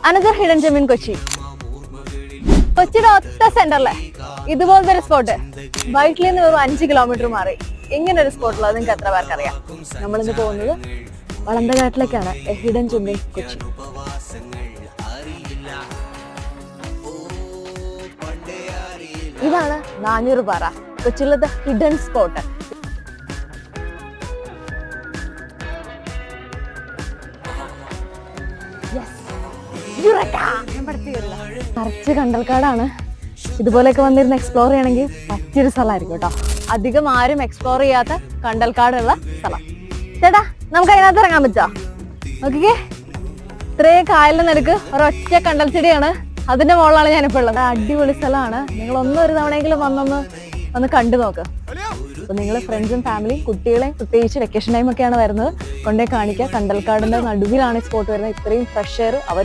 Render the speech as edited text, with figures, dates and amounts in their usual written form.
Another hidden gem in Kochi. കൊച്ചിയുടെ ഒത്ത സെന്ററിലെ ഇതുപോലത്തെ ഒരു സ്പോട്ട് ബൈക്കിൽ നിന്ന് 5 കിലോമീറ്റർ മാറി ഇങ്ങനെ ഒരു സ്പോട്ടുള്ളത് നിങ്ങൾക്ക് എത്ര പേർക്ക് അറിയാം? നമ്മളിന്ന് പോകുന്നത് വളന്തകാട്ടിലേക്കാണ്. Hidden gem in Kochi. ഇതാണ് നാനൂറ് പാറ, കൊച്ചിയിലത്തെ ഹിഡൻ സ്പോട്ട്. നിറച്ച് കണ്ടൽക്കാടാണ്. ഇതുപോലെയൊക്കെ വന്നിരുന്ന് എക്സ്പ്ലോർ ചെയ്യണമെങ്കിൽ പറ്റിയൊരു സ്ഥലമായിരിക്കും കേട്ടോ. അധികം ആരും എക്സ്പ്ലോർ ചെയ്യാത്ത കണ്ടൽക്കാടുള്ള സ്ഥലം. ചേട്ടാ, നമുക്ക് അതിനകത്ത് ഇറങ്ങാൻ പറ്റുമോ? നോക്കിക്കേ, ഇത്രയും കായലിന്റെ നടുക്ക് ഒരൊറ്റ കണ്ടൽ ചെടിയാണ്. അതിന്റെ മുകളിലാണ് ഞാനിപ്പോൾ ഉള്ളത്. അടിപൊളി സ്ഥലമാണ്. നിങ്ങൾ ഒരു തവണയെങ്കിലും വന്ന് കണ്ടു നോക്ക്. അപ്പൊ നിങ്ങൾ ഫ്രണ്ട്സും ഫാമിലിയും കുട്ടികളെയും പ്രത്യേകിച്ച് വെക്കേഷൻ ടൈം ഒക്കെയാണ് വരുന്നത്, കൊണ്ടേ കാണിക്കുക. കണ്ടൽക്കാടിന്റെ നടുവിലാണ് സ്പോട്ട് വരുന്നത്. ഇത്രയും ഫ്രഷ് എയർ അവർ